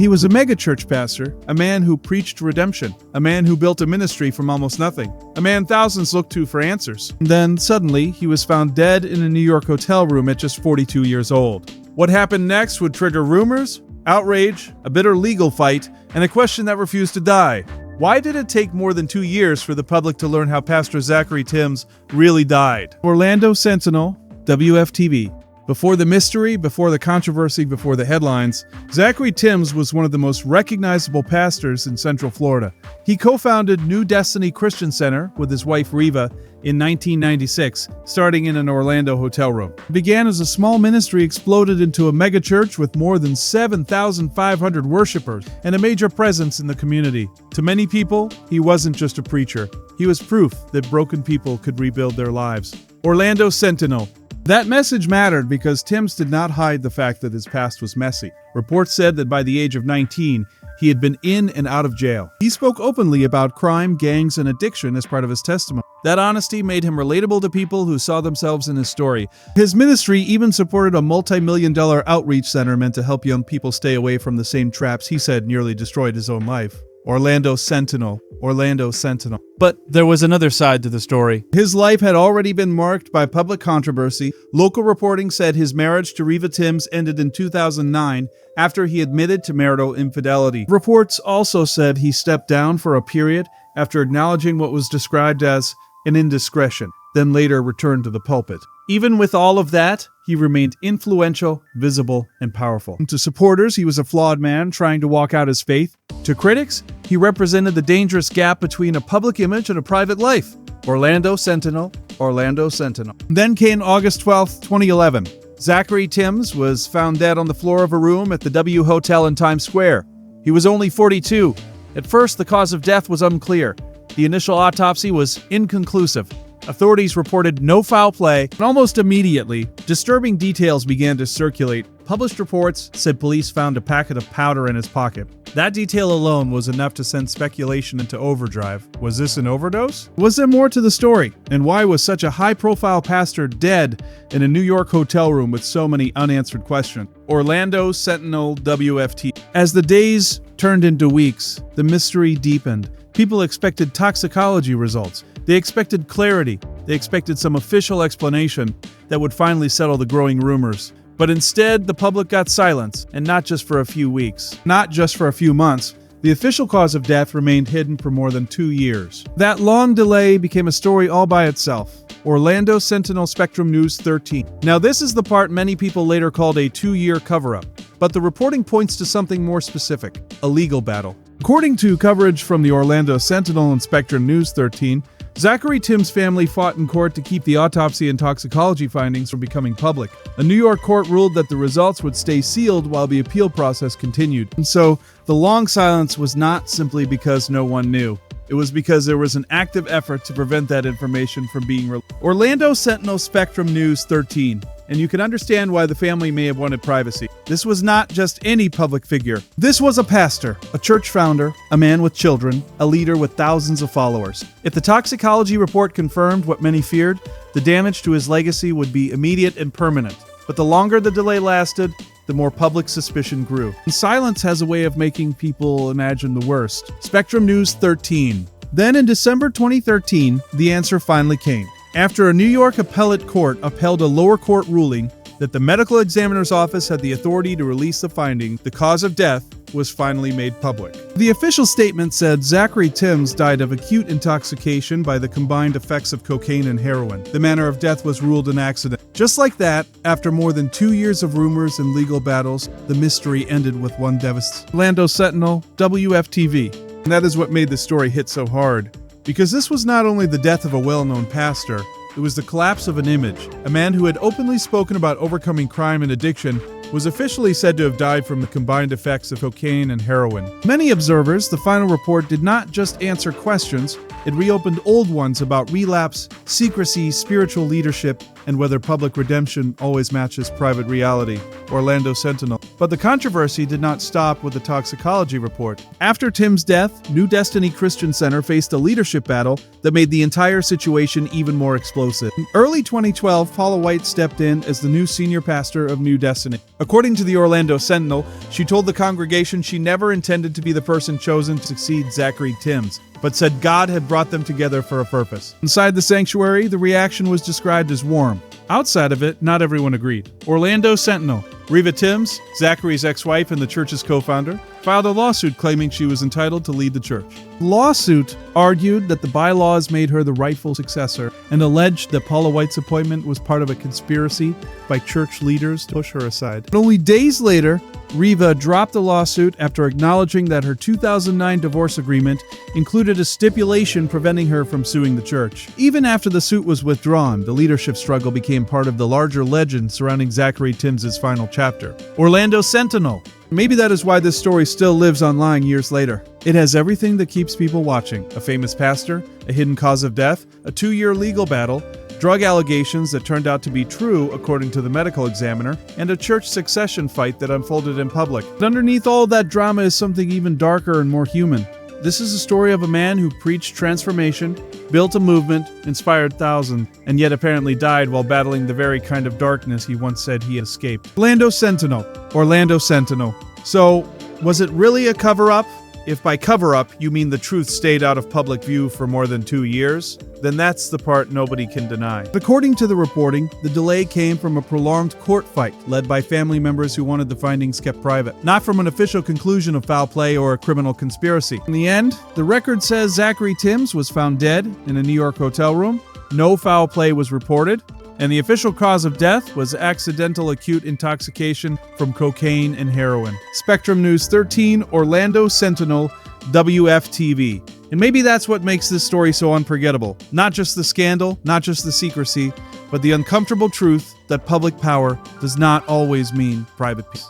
He was a megachurch pastor, a man who preached redemption, a man who built a ministry from almost nothing, a man thousands looked to for answers. And then, suddenly, he was found dead in a New York hotel room at just 42 years old. What happened next would trigger rumors, outrage, a bitter legal fight, and a question that refused to die. Why did it take more than 2 years for the public to learn how Pastor Zachery Tims really died? Orlando Sentinel WFTV. Before the mystery, before the controversy, before the headlines, Zachery Tims was one of the most recognizable pastors in Central Florida. He co-founded New Destiny Christian Center with his wife Reva in 1996, starting in an Orlando hotel room. It began as a small ministry, exploded into a megachurch with more than 7,500 worshipers and a major presence in the community. To many people, he wasn't just a preacher. He was proof that broken people could rebuild their lives. Orlando Sentinel. That message mattered because Tims did not hide the fact that his past was messy. Reports said that by the age of 19, he had been in and out of jail. He spoke openly about crime, gangs, and addiction as part of his testimony. That honesty made him relatable to people who saw themselves in his story. His ministry even supported a multi-million-dollar outreach center meant to help young people stay away from the same traps he said nearly destroyed his own life. Orlando Sentinel. Orlando Sentinel. But there was another side to the story. His life had already been marked by public controversy. Local reporting said his marriage to Reva Tims ended in 2009 after he admitted to marital infidelity. Reports also said he stepped down for a period after acknowledging what was described as an indiscretion, then later returned to the pulpit. Even with all of that, he remained influential, visible, and powerful. To supporters, he was a flawed man trying to walk out his faith. To critics, he represented the dangerous gap between a public image and a private life. Orlando Sentinel, Orlando Sentinel. Then came August 12, 2011. Zachery Tims was found dead on the floor of a room at the W Hotel in Times Square. He was only 42. At first, the cause of death was unclear. The initial autopsy was inconclusive. Authorities reported no foul play, and almost immediately, disturbing details began to circulate. Published reports said police found a packet of powder in his pocket. That detail alone was enough to send speculation into overdrive. Was this an overdose? Was there more to the story? And why was such a high-profile pastor dead in a New York hotel room with so many unanswered questions? Orlando Sentinel WFT. As the days turned into weeks, the mystery deepened. People expected toxicology results. They expected clarity. They expected some official explanation that would finally settle the growing rumors. But instead, the public got silence, and not just for a few weeks, not just for a few months. The official cause of death remained hidden for more than 2 years. That long delay became a story all by itself. Orlando Sentinel Spectrum News 13. Now this is the part many people later called a 2-year cover-up. But the reporting points to something more specific, a legal battle. According to coverage from the Orlando Sentinel and Spectrum News 13, Zachery Tims' family fought in court to keep the autopsy and toxicology findings from becoming public. A New York court ruled that the results would stay sealed while the appeal process continued. And so, the long silence was not simply because no one knew. It was because there was an active effort to prevent that information from being released. Orlando Sentinel Spectrum News 13. And you can understand why the family may have wanted privacy. This was not just any public figure. This was a pastor, a church founder, a man with children, a leader with thousands of followers. If the toxicology report confirmed what many feared, the damage to his legacy would be immediate and permanent. But the longer the delay lasted, the more public suspicion grew. And silence has a way of making people imagine the worst. Spectrum News 13. Then in December 2013, the answer finally came. After a New York appellate court upheld a lower court ruling that the medical examiner's office had the authority to release the finding, the cause of death was finally made public. The official statement said Zachery Tims died of acute intoxication by the combined effects of cocaine and heroin. The manner of death was ruled an accident. Just like that, after more than 2 years of rumors and legal battles, the mystery ended with one devastating. Orlando Sentinel, WFTV. And that is what made the story hit so hard. Because this was not only the death of a well-known pastor, it was the collapse of an image. A man who had openly spoken about overcoming crime and addiction was officially said to have died from the combined effects of cocaine and heroin. Many observers, the final report did not just answer questions, it reopened old ones about relapse, secrecy, spiritual leadership, and whether public redemption always matches private reality. Orlando Sentinel. But the controversy did not stop with the toxicology report. After Tims' death, New Destiny Christian Center faced a leadership battle that made the entire situation even more explosive. In early 2012, Paula White stepped in as the new senior pastor of New Destiny. According to the Orlando Sentinel, she told the congregation she never intended to be the person chosen to succeed Zachery Tims, but said God had brought them together for a purpose. Inside the sanctuary, the reaction was described as warm. Outside of it, not everyone agreed. Orlando Sentinel. Reva Tims, Zachery's ex-wife and the church's co-founder, filed a lawsuit claiming she was entitled to lead the church. The lawsuit argued that the bylaws made her the rightful successor and alleged that Paula White's appointment was part of a conspiracy by church leaders to push her aside. But only days later, Reva dropped the lawsuit after acknowledging that her 2009 divorce agreement included a stipulation preventing her from suing the church. Even after the suit was withdrawn, the leadership struggle became part of the larger legend surrounding Zachery Tims' final chapter. Orlando Sentinel. Maybe that is why this story still lives online years later. It has everything that keeps people watching: a famous pastor, a hidden cause of death, a 2-year legal battle, drug allegations that turned out to be true according to the medical examiner, and a church succession fight that unfolded in public. But underneath all that drama is something even darker and more human. This is a story of a man who preached transformation, built a movement, inspired thousands, and yet apparently died while battling the very kind of darkness he once said he had escaped. Orlando Sentinel. So, was it really a cover-up? If by cover-up you mean the truth stayed out of public view for more than 2 years, then that's the part nobody can deny. According to the reporting, the delay came from a prolonged court fight led by family members who wanted the findings kept private, not from an official conclusion of foul play or a criminal conspiracy. In the end, the record says Zachery Tims was found dead in a New York hotel room, no foul play was reported, and the official cause of death was accidental acute intoxication from cocaine and heroin. Spectrum News 13, Orlando Sentinel WFTV. And maybe that's what makes this story so unforgettable. Not just the scandal, not just the secrecy, but the uncomfortable truth that public power does not always mean private peace.